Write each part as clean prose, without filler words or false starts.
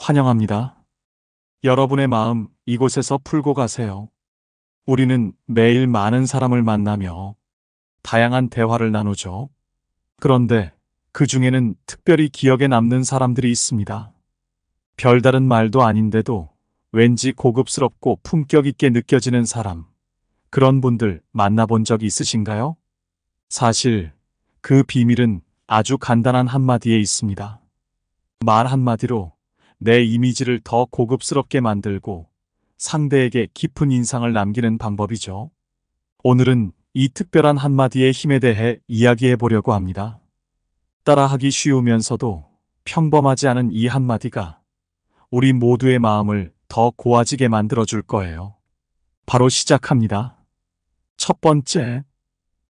환영합니다. 여러분의 마음 이곳에서 풀고 가세요. 우리는 매일 많은 사람을 만나며 다양한 대화를 나누죠. 그런데 그 중에는 특별히 기억에 남는 사람들이 있습니다. 별다른 말도 아닌데도 왠지 고급스럽고 품격 있게 느껴지는 사람. 그런 분들 만나본 적 있으신가요? 사실 그 비밀은 아주 간단한 한마디에 있습니다. 말 한마디로 내 이미지를 더 고급스럽게 만들고 상대에게 깊은 인상을 남기는 방법이죠. 오늘은 이 특별한 한마디의 힘에 대해 이야기해 보려고 합니다. 따라하기 쉬우면서도 평범하지 않은 이 한마디가 우리 모두의 마음을 더 고와지게 만들어줄 거예요. 바로 시작합니다. 첫 번째,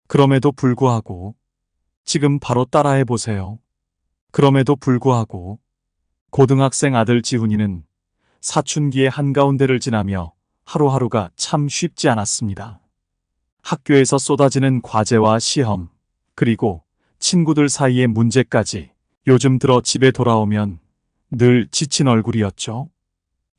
그럼에도 불구하고. 지금 바로 따라해 보세요. 그럼에도 불구하고. 고등학생 아들 지훈이는 사춘기의 한가운데를 지나며 하루하루가 참 쉽지 않았습니다. 학교에서 쏟아지는 과제와 시험, 그리고 친구들 사이의 문제까지 요즘 들어 집에 돌아오면 늘 지친 얼굴이었죠.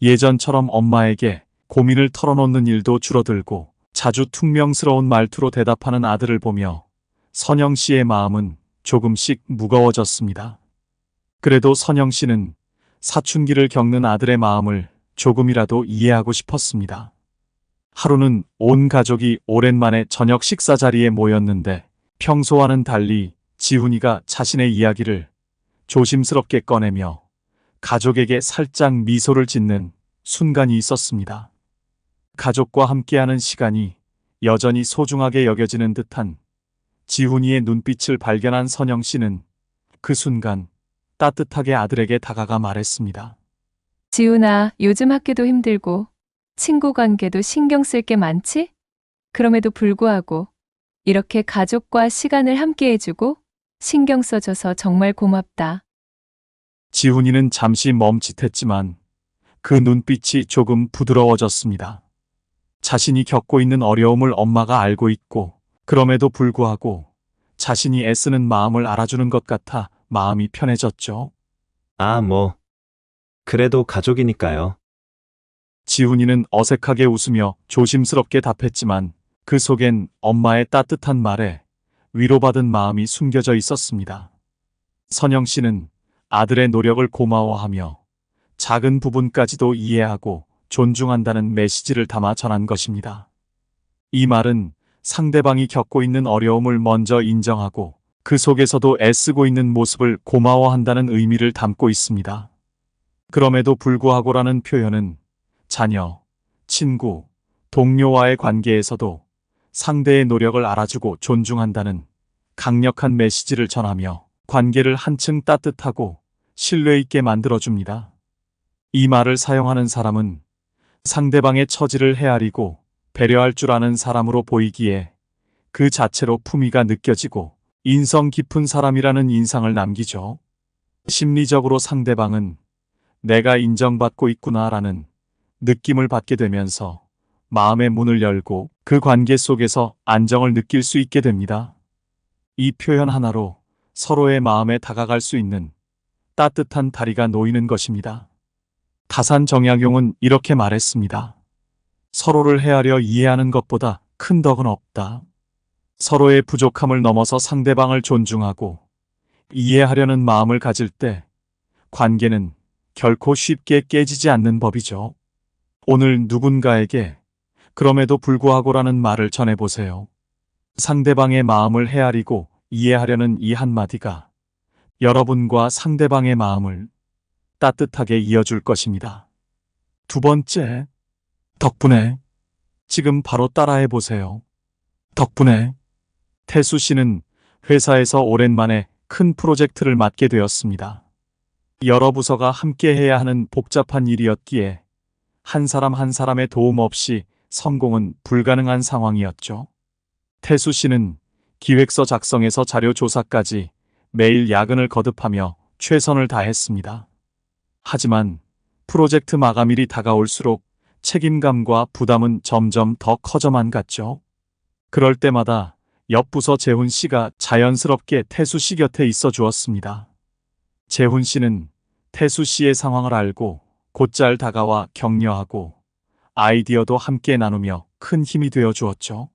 예전처럼 엄마에게 고민을 털어놓는 일도 줄어들고 자주 퉁명스러운 말투로 대답하는 아들을 보며 선영 씨의 마음은 조금씩 무거워졌습니다. 그래도 선영 씨는 사춘기를 겪는 아들의 마음을 조금이라도 이해하고 싶었습니다. 하루는 온 가족이 오랜만에 저녁 식사 자리에 모였는데 평소와는 달리 지훈이가 자신의 이야기를 조심스럽게 꺼내며 가족에게 살짝 미소를 짓는 순간이 있었습니다. 가족과 함께하는 시간이 여전히 소중하게 여겨지는 듯한 지훈이의 눈빛을 발견한 선영 씨는 그 순간 따뜻하게 아들에게 다가가 말했습니다. 지훈아, 요즘 학교도 힘들고 친구 관계도 신경 쓸 게 많지? 그럼에도 불구하고 이렇게 가족과 시간을 함께 해주고 신경 써줘서 정말 고맙다. 지훈이는 잠시 멈칫했지만 그 눈빛이 조금 부드러워졌습니다. 자신이 겪고 있는 어려움을 엄마가 알고 있고 그럼에도 불구하고 자신이 애쓰는 마음을 알아주는 것 같아 마음이 편해졌죠. 그래도 가족이니까요. 지훈이는 어색하게 웃으며 조심스럽게 답했지만 그 속엔 엄마의 따뜻한 말에 위로받은 마음이 숨겨져 있었습니다. 선영 씨는 아들의 노력을 고마워하며 작은 부분까지도 이해하고 존중한다는 메시지를 담아 전한 것입니다. 이 말은 상대방이 겪고 있는 어려움을 먼저 인정하고 그 속에서도 애쓰고 있는 모습을 고마워한다는 의미를 담고 있습니다. 그럼에도 불구하고라는 표현은 자녀, 친구, 동료와의 관계에서도 상대의 노력을 알아주고 존중한다는 강력한 메시지를 전하며 관계를 한층 따뜻하고 신뢰 있게 만들어줍니다. 이 말을 사용하는 사람은 상대방의 처지를 헤아리고 배려할 줄 아는 사람으로 보이기에 그 자체로 품위가 느껴지고 인성 깊은 사람이라는 인상을 남기죠. 심리적으로 상대방은 내가 인정받고 있구나라는 느낌을 받게 되면서 마음의 문을 열고 그 관계 속에서 안정을 느낄 수 있게 됩니다. 이 표현 하나로 서로의 마음에 다가갈 수 있는 따뜻한 다리가 놓이는 것입니다. 다산 정약용은 이렇게 말했습니다. 서로를 헤아려 이해하는 것보다 큰 덕은 없다. 서로의 부족함을 넘어서 상대방을 존중하고 이해하려는 마음을 가질 때 관계는 결코 쉽게 깨지지 않는 법이죠. 오늘 누군가에게 그럼에도 불구하고라는 말을 전해보세요. 상대방의 마음을 헤아리고 이해하려는 이 한마디가 여러분과 상대방의 마음을 따뜻하게 이어줄 것입니다. 두 번째, 덕분에. 지금 바로 따라해 보세요. 덕분에. 태수 씨는 회사에서 오랜만에 큰 프로젝트를 맡게 되었습니다. 여러 부서가 함께 해야 하는 복잡한 일이었기에 한 사람 한 사람의 도움 없이 성공은 불가능한 상황이었죠. 태수 씨는 기획서 작성에서 자료 조사까지 매일 야근을 거듭하며 최선을 다했습니다. 하지만 프로젝트 마감일이 다가올수록 책임감과 부담은 점점 더 커져만 갔죠. 그럴 때마다 옆 부서 재훈 씨가 자연스럽게 태수 씨 곁에 있어 주었습니다. 재훈 씨는 태수 씨의 상황을 알고 곧잘 다가와 격려하고 아이디어도 함께 나누며 큰 힘이 되어 주었죠.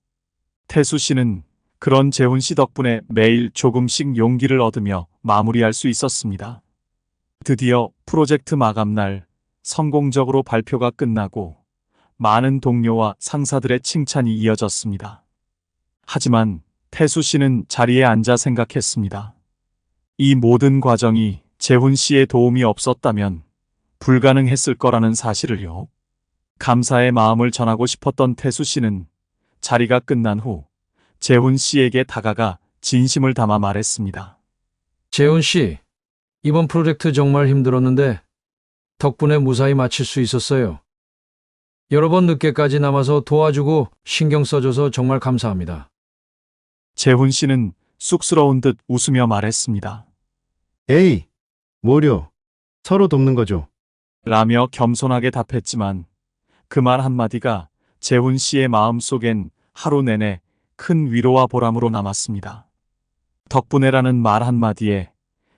태수 씨는 그런 재훈 씨 덕분에 매일 조금씩 용기를 얻으며 마무리할 수 있었습니다. 드디어 프로젝트 마감날 성공적으로 발표가 끝나고 많은 동료와 상사들의 칭찬이 이어졌습니다. 하지만 태수 씨는 자리에 앉아 생각했습니다. 이 모든 과정이 재훈 씨의 도움이 없었다면 불가능했을 거라는 사실을요. 감사의 마음을 전하고 싶었던 태수 씨는 자리가 끝난 후 재훈 씨에게 다가가 진심을 담아 말했습니다. 재훈 씨, 이번 프로젝트 정말 힘들었는데 덕분에 무사히 마칠 수 있었어요. 여러 번 늦게까지 남아서 도와주고 신경 써줘서 정말 감사합니다. 재훈 씨는 쑥스러운 듯 웃으며 말했습니다. 에이, 뭐려. 서로 돕는 거죠. 라며 겸손하게 답했지만 그 말 한마디가 재훈 씨의 마음속엔 하루 내내 큰 위로와 보람으로 남았습니다. 덕분에라는 말 한마디에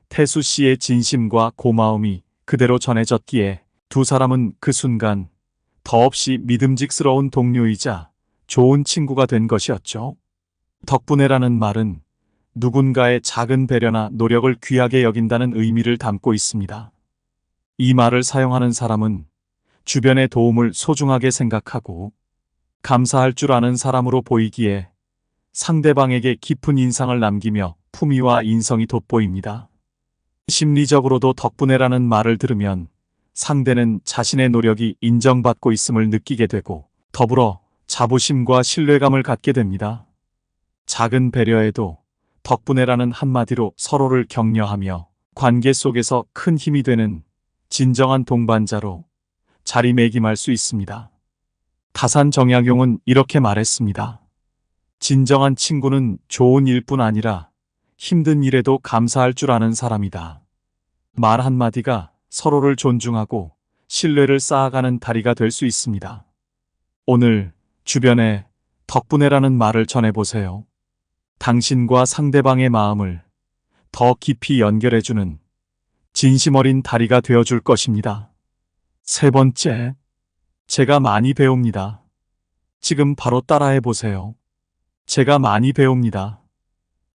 태수 씨의 진심과 고마움이 그대로 전해졌기에 두 사람은 그 순간 더없이 믿음직스러운 동료이자 좋은 친구가 된 것이었죠. 덕분에라는 말은 누군가의 작은 배려나 노력을 귀하게 여긴다는 의미를 담고 있습니다. 이 말을 사용하는 사람은 주변의 도움을 소중하게 생각하고 감사할 줄 아는 사람으로 보이기에 상대방에게 깊은 인상을 남기며 품위와 인성이 돋보입니다. 심리적으로도 덕분에라는 말을 들으면 상대는 자신의 노력이 인정받고 있음을 느끼게 되고 더불어 자부심과 신뢰감을 갖게 됩니다. 작은 배려에도 덕분에라는 한마디로 서로를 격려하며 관계 속에서 큰 힘이 되는 진정한 동반자로 자리매김할 수 있습니다. 다산 정약용은 이렇게 말했습니다. 진정한 친구는 좋은 일뿐 아니라 힘든 일에도 감사할 줄 아는 사람이다. 말 한마디가 서로를 존중하고 신뢰를 쌓아가는 다리가 될 수 있습니다. 오늘 주변에 덕분에라는 말을 전해보세요. 당신과 상대방의 마음을 더 깊이 연결해주는 진심 어린 다리가 되어줄 것입니다. 세 번째, 제가 많이 배웁니다. 지금 바로 따라해보세요. 제가 많이 배웁니다.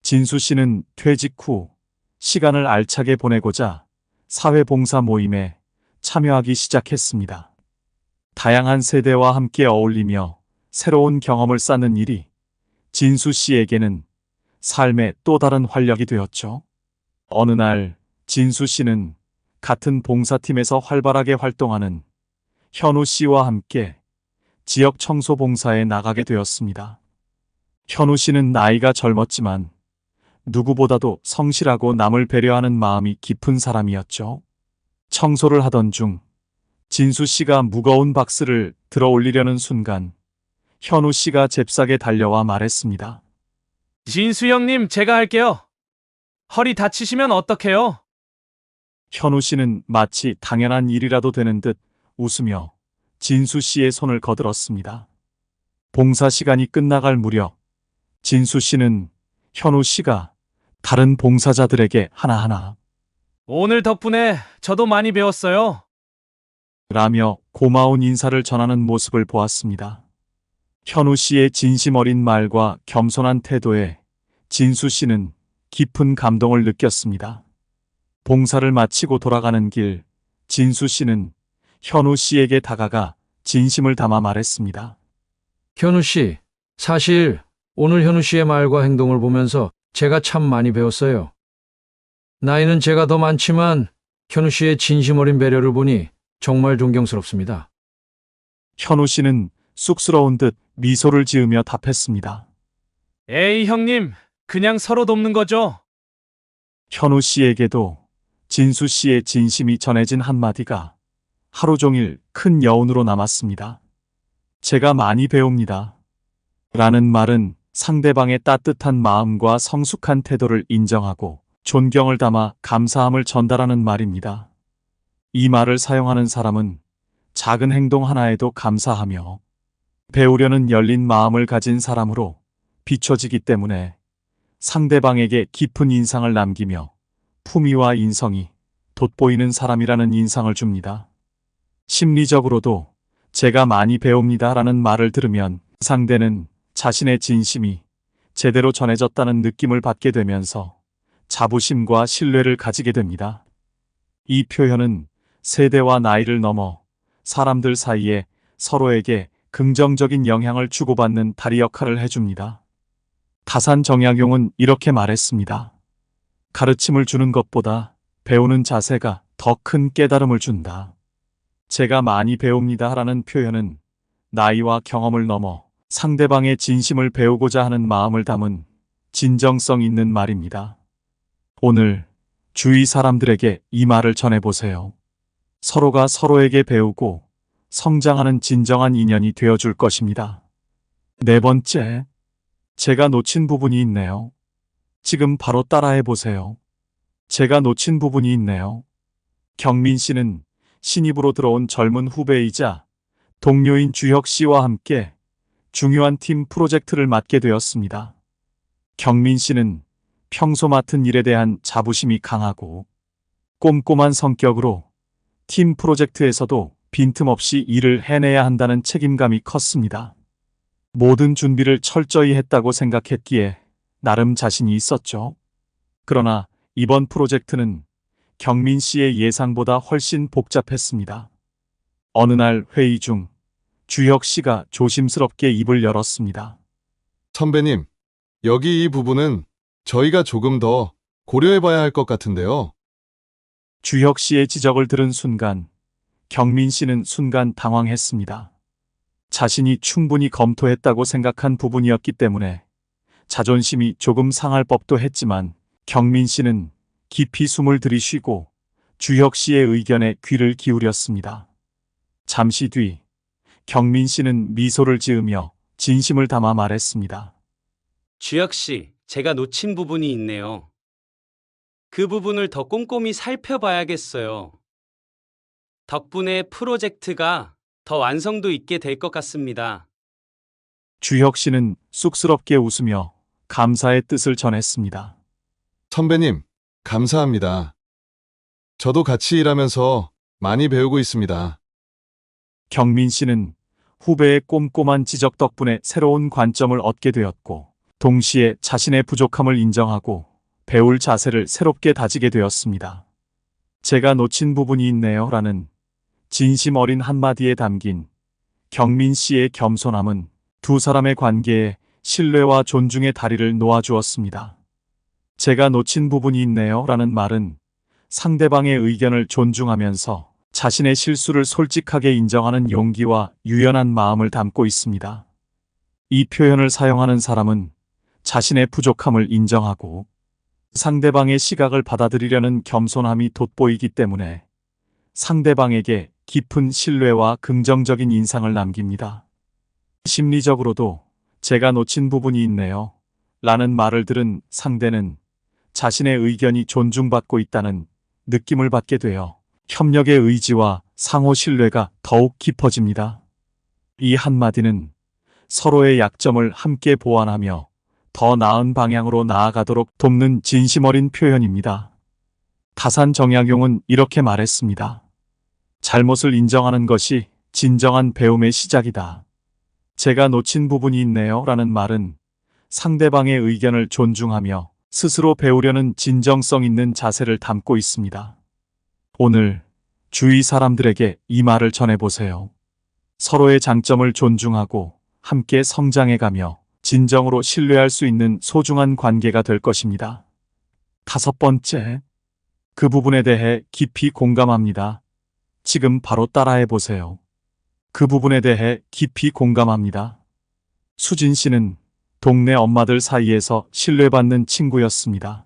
진수 씨는 퇴직 후 시간을 알차게 보내고자 사회봉사 모임에 참여하기 시작했습니다. 다양한 세대와 함께 어울리며 새로운 경험을 쌓는 일이 진수 씨에게는 삶의 또 다른 활력이 되었죠. 어느 날 진수 씨는 같은 봉사팀에서 활발하게 활동하는 현우 씨와 함께 지역 청소 봉사에 나가게 되었습니다. 현우 씨는 나이가 젊었지만 누구보다도 성실하고 남을 배려하는 마음이 깊은 사람이었죠. 청소를 하던 중 진수 씨가 무거운 박스를 들어 올리려는 순간 현우 씨가 잽싸게 달려와 말했습니다. 진수 형님, 제가 할게요. 허리 다치시면 어떡해요? 현우 씨는 마치 당연한 일이라도 되는 듯 웃으며 진수 씨의 손을 거들었습니다. 봉사 시간이 끝나갈 무렵 진수 씨는 현우 씨가 다른 봉사자들에게 하나하나 오늘 덕분에 저도 많이 배웠어요. 라며 고마운 인사를 전하는 모습을 보았습니다. 현우 씨의 진심 어린 말과 겸손한 태도에 진수 씨는 깊은 감동을 느꼈습니다. 봉사를 마치고 돌아가는 길, 진수 씨는 현우 씨에게 다가가 진심을 담아 말했습니다. 현우 씨, 사실 오늘 현우 씨의 말과 행동을 보면서 제가 참 많이 배웠어요. 나이는 제가 더 많지만 현우 씨의 진심 어린 배려를 보니 정말 존경스럽습니다. 현우 씨는 쑥스러운 듯 미소를 지으며 답했습니다. 에이, 형님, 그냥 서로 돕는 거죠. 현우 씨에게도 진수 씨의 진심이 전해진 한마디가 하루 종일 큰 여운으로 남았습니다. 제가 많이 배웁니다. 라는 말은 상대방의 따뜻한 마음과 성숙한 태도를 인정하고 존경을 담아 감사함을 전달하는 말입니다. 이 말을 사용하는 사람은 작은 행동 하나에도 감사하며 배우려는 열린 마음을 가진 사람으로 비춰지기 때문에 상대방에게 깊은 인상을 남기며 품위와 인성이 돋보이는 사람이라는 인상을 줍니다. 심리적으로도 제가 많이 배웁니다라는 말을 들으면 상대는 자신의 진심이 제대로 전해졌다는 느낌을 받게 되면서 자부심과 신뢰를 가지게 됩니다. 이 표현은 세대와 나이를 넘어 사람들 사이에 서로에게 긍정적인 영향을 주고받는 다리 역할을 해줍니다. 다산 정약용은 이렇게 말했습니다. 가르침을 주는 것보다 배우는 자세가 더 큰 깨달음을 준다. 제가 많이 배웁니다라는 표현은 나이와 경험을 넘어 상대방의 진심을 배우고자 하는 마음을 담은 진정성 있는 말입니다. 오늘 주위 사람들에게 이 말을 전해보세요. 서로가 서로에게 배우고 성장하는 진정한 인연이 되어줄 것입니다. 네 번째, 제가 놓친 부분이 있네요. 지금 바로 따라해보세요. 제가 놓친 부분이 있네요. 경민 씨는 신입으로 들어온 젊은 후배이자 동료인 주혁 씨와 함께 중요한 팀 프로젝트를 맡게 되었습니다. 경민 씨는 평소 맡은 일에 대한 자부심이 강하고 꼼꼼한 성격으로 팀 프로젝트에서도 빈틈없이 일을 해내야 한다는 책임감이 컸습니다. 모든 준비를 철저히 했다고 생각했기에 나름 자신이 있었죠. 그러나 이번 프로젝트는 경민 씨의 예상보다 훨씬 복잡했습니다. 어느 날 회의 중 주혁 씨가 조심스럽게 입을 열었습니다. 선배님, 여기 이 부분은 저희가 조금 더 고려해봐야 할 것 같은데요. 주혁 씨의 지적을 들은 순간 경민 씨는 순간 당황했습니다. 자신이 충분히 검토했다고 생각한 부분이었기 때문에 자존심이 조금 상할 법도 했지만 경민 씨는 깊이 숨을 들이쉬고 주혁 씨의 의견에 귀를 기울였습니다. 잠시 뒤 경민 씨는 미소를 지으며 진심을 담아 말했습니다. 주혁 씨, 제가 놓친 부분이 있네요. 그 부분을 더 꼼꼼히 살펴봐야겠어요. 덕분에 프로젝트가 더 완성도 있게 될 것 같습니다. 주혁 씨는 쑥스럽게 웃으며 감사의 뜻을 전했습니다. 선배님, 감사합니다. 저도 같이 일하면서 많이 배우고 있습니다. 경민 씨는 후배의 꼼꼼한 지적 덕분에 새로운 관점을 얻게 되었고 동시에 자신의 부족함을 인정하고 배울 자세를 새롭게 다지게 되었습니다. 제가 놓친 부분이 있네요 라는 진심 어린 한마디에 담긴 경민 씨의 겸손함은 두 사람의 관계에 신뢰와 존중의 다리를 놓아주었습니다. 제가 놓친 부분이 있네요 라는 말은 상대방의 의견을 존중하면서 자신의 실수를 솔직하게 인정하는 용기와 유연한 마음을 담고 있습니다. 이 표현을 사용하는 사람은 자신의 부족함을 인정하고 상대방의 시각을 받아들이려는 겸손함이 돋보이기 때문에 상대방에게 깊은 신뢰와 긍정적인 인상을 남깁니다. 심리적으로도 제가 놓친 부분이 있네요 라는 말을 들은 상대는 자신의 의견이 존중받고 있다는 느낌을 받게 되어 협력의 의지와 상호 신뢰가 더욱 깊어집니다. 이 한마디는 서로의 약점을 함께 보완하며 더 나은 방향으로 나아가도록 돕는 진심 어린 표현입니다. 다산 정약용은 이렇게 말했습니다. 잘못을 인정하는 것이 진정한 배움의 시작이다. 제가 놓친 부분이 있네요 라는 말은 상대방의 의견을 존중하며 스스로 배우려는 진정성 있는 자세를 담고 있습니다. 오늘 주위 사람들에게 이 말을 전해보세요. 서로의 장점을 존중하고 함께 성장해가며 진정으로 신뢰할 수 있는 소중한 관계가 될 것입니다. 다섯 번째, 그 부분에 대해 깊이 공감합니다. 지금 바로 따라해보세요. 그 부분에 대해 깊이 공감합니다. 수진 씨는 동네 엄마들 사이에서 신뢰받는 친구였습니다.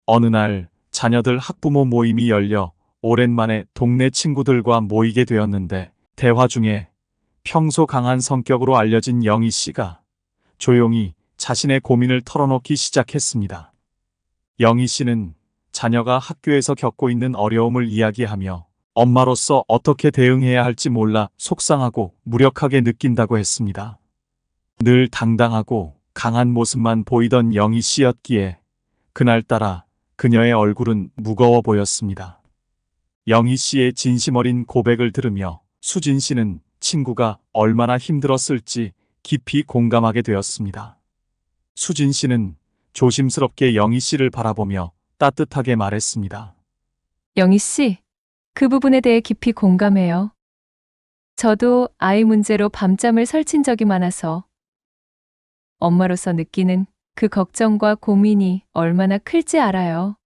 어느 날 자녀들 학부모 모임이 열려 오랜만에 동네 친구들과 모이게 되었는데 대화 중에 평소 강한 성격으로 알려진 영희 씨가 조용히 자신의 고민을 털어놓기 시작했습니다. 영희 씨는 자녀가 학교에서 겪고 있는 어려움을 이야기하며 엄마로서 어떻게 대응해야 할지 몰라 속상하고 무력하게 느낀다고 했습니다. 늘 당당하고 강한 모습만 보이던 영희 씨였기에 그날따라 그녀의 얼굴은 무거워 보였습니다. 영희 씨의 진심 어린 고백을 들으며 수진 씨는 친구가 얼마나 힘들었을지 깊이 공감하게 되었습니다. 수진 씨는 조심스럽게 영희 씨를 바라보며 따뜻하게 말했습니다. 영희 씨, 그 부분에 대해 깊이 공감해요. 저도 아이 문제로 밤잠을 설친 적이 많아서 엄마로서 느끼는 그 걱정과 고민이 얼마나 클지 알아요.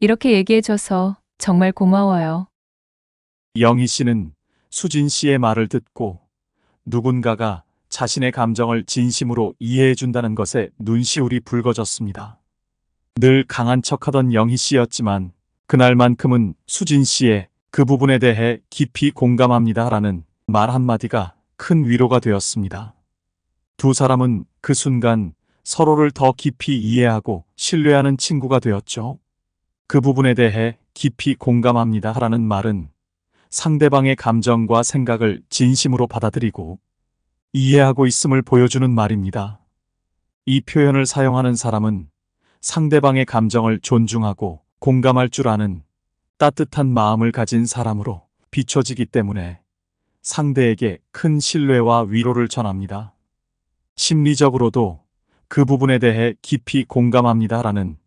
이렇게 얘기해줘서 정말 고마워요. 영희 씨는 수진 씨의 말을 듣고 누군가가 자신의 감정을 진심으로 이해해 준다는 것에 눈시울이 붉어졌습니다. 늘 강한 척하던 영희 씨였지만 그날만큼은 수진 씨의 그 부분에 대해 깊이 공감합니다라는 말 한마디가 큰 위로가 되었습니다. 두 사람은 그 순간 서로를 더 깊이 이해하고 신뢰하는 친구가 되었죠. 그 부분에 대해 깊이 공감합니다라는 말은 상대방의 감정과 생각을 진심으로 받아들이고 이해하고 있음을 보여주는 말입니다. 이 표현을 사용하는 사람은 상대방의 감정을 존중하고 공감할 줄 아는 따뜻한 마음을 가진 사람으로 비춰지기 때문에 상대에게 큰 신뢰와 위로를 전합니다. 심리적으로도 그 부분에 대해 깊이 공감합니다라는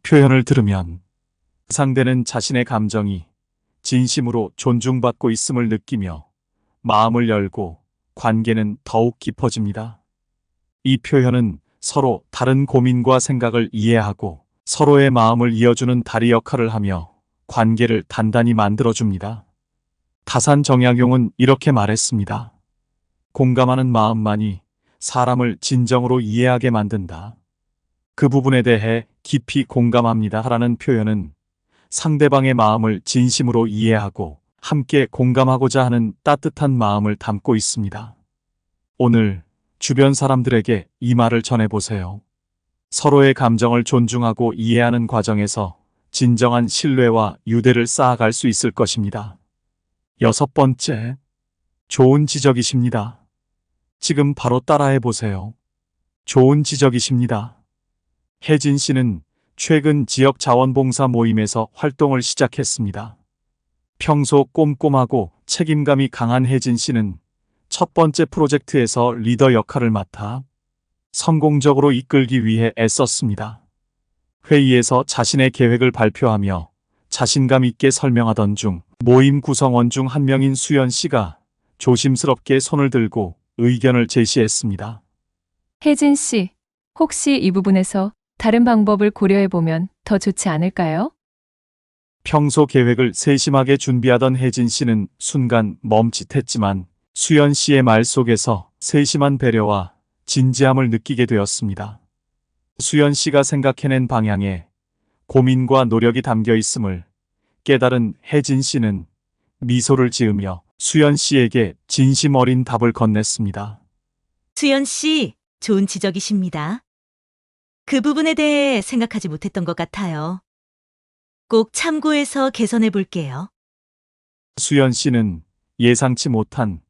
표현을 들으면 상대는 자신의 감정이 진심으로 존중받고 있음을 느끼며 마음을 열고 관계는 더욱 깊어집니다. 이 표현은 서로 다른 고민과 생각을 이해하고 서로의 마음을 이어주는 다리 역할을 하며 관계를 단단히 만들어줍니다. 다산 정약용은 이렇게 말했습니다. 공감하는 마음만이 사람을 진정으로 이해하게 만든다. 그 부분에 대해 깊이 공감합니다 라는 표현은 상대방의 마음을 진심으로 이해하고 함께 공감하고자 하는 따뜻한 마음을 담고 있습니다. 오늘 주변 사람들에게 이 말을 전해보세요. 서로의 감정을 존중하고 이해하는 과정에서 진정한 신뢰와 유대를 쌓아갈 수 있을 것입니다. 6번째, 좋은 지적이십니다. 지금 바로 따라해 보세요. 좋은 지적이십니다. 혜진 씨는 최근 지역 자원봉사 모임에서 활동을 시작했습니다. 평소 꼼꼼하고 책임감이 강한 혜진 씨는 첫 번째 프로젝트에서 리더 역할을 맡아 성공적으로 이끌기 위해 애썼습니다. 회의에서 자신의 계획을 발표하며 자신감 있게 설명하던 중 모임 구성원 중 한 명인 수연 씨가 조심스럽게 손을 들고 의견을 제시했습니다. 혜진 씨, 혹시 이 부분에서 다른 방법을 고려해보면 더 좋지 않을까요? 평소 계획을 세심하게 준비하던 혜진 씨는 순간 멈칫했지만 수연 씨의 말 속에서 세심한 배려와 진지함을 느끼게 되었습니다. 수연 씨가 생각해낸 방향에 고민과 노력이 담겨 있음을 깨달은 혜진 씨는 미소를 지으며 수연 씨에게 진심 어린 답을 건넸습니다. 수연 씨, 좋은 지적이십니다. 그 부분에 대해 생각하지 못했던 것 같아요. 꼭 참고해서 개선해 볼게요. 수연 씨는 예상치 못한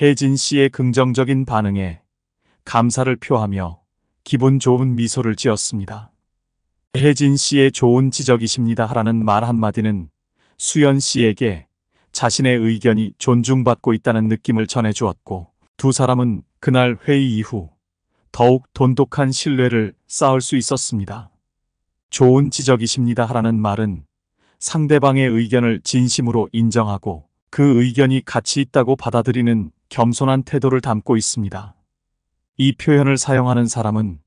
혜진 씨의 긍정적인 반응에 감사를 표하며 기분 좋은 미소를 지었습니다. 혜진 씨의 좋은 지적이십니다 라는 말 한마디는 수연 씨에게 자신의 의견이 존중받고 있다는 느낌을 전해주었고 두 사람은 그날 회의 이후 더욱 돈독한 신뢰를 쌓을 수 있었습니다. 좋은 지적이십니다 라는 말은 상대방의 의견을 진심으로 인정하고 그 의견이 가치 있다고 받아들이는 겸손한 태도를 담고 있습니다. 이 표현을 사용하는 사람은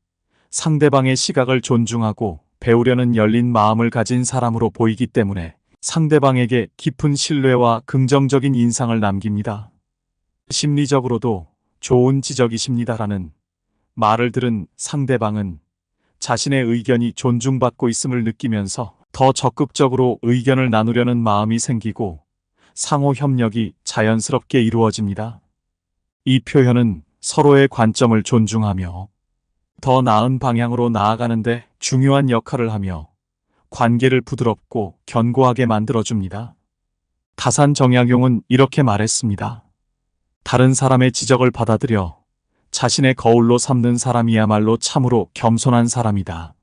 상대방의 시각을 존중하고 배우려는 열린 마음을 가진 사람으로 보이기 때문에 상대방에게 깊은 신뢰와 긍정적인 인상을 남깁니다. 심리적으로도 좋은 지적이십니다라는 말을 들은 상대방은 자신의 의견이 존중받고 있음을 느끼면서 더 적극적으로 의견을 나누려는 마음이 생기고 상호 협력이 자연스럽게 이루어집니다. 이 표현은 서로의 관점을 존중하며 더 나은 방향으로 나아가는데 중요한 역할을 하며 관계를 부드럽고 견고하게 만들어줍니다. 다산 정약용은 이렇게 말했습니다. 다른 사람의 지적을 받아들여 자신의 거울로 삼는 사람이야말로 참으로 겸손한 사람이다.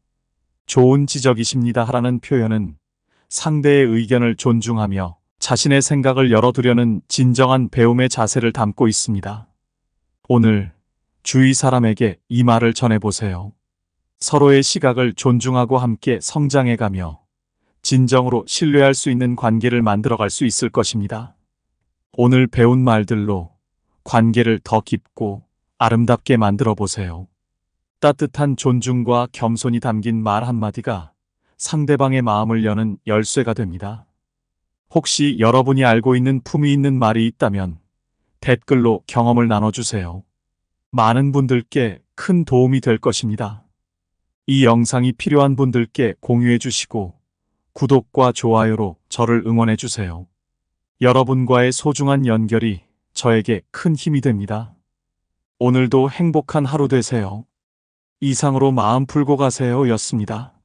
좋은 지적이십니다 라는 표현은 상대의 의견을 존중하며 자신의 생각을 열어두려는 진정한 배움의 자세를 담고 있습니다. 오늘 주위 사람에게 이 말을 전해보세요. 서로의 시각을 존중하고 함께 성장해가며 진정으로 신뢰할 수 있는 관계를 만들어갈 수 있을 것입니다. 오늘 배운 말들로 관계를 더 깊고 아름답게 만들어 보세요. 따뜻한 존중과 겸손이 담긴 말 한마디가 상대방의 마음을 여는 열쇠가 됩니다. 혹시 여러분이 알고 있는 품위 있는 말이 있다면 댓글로 경험을 나눠주세요. 많은 분들께 큰 도움이 될 것입니다. 이 영상이 필요한 분들께 공유해 주시고 구독과 좋아요로 저를 응원해 주세요. 여러분과의 소중한 연결이 저에게 큰 힘이 됩니다. 오늘도 행복한 하루 되세요. 이상으로 마음 풀고 가세요 였습니다.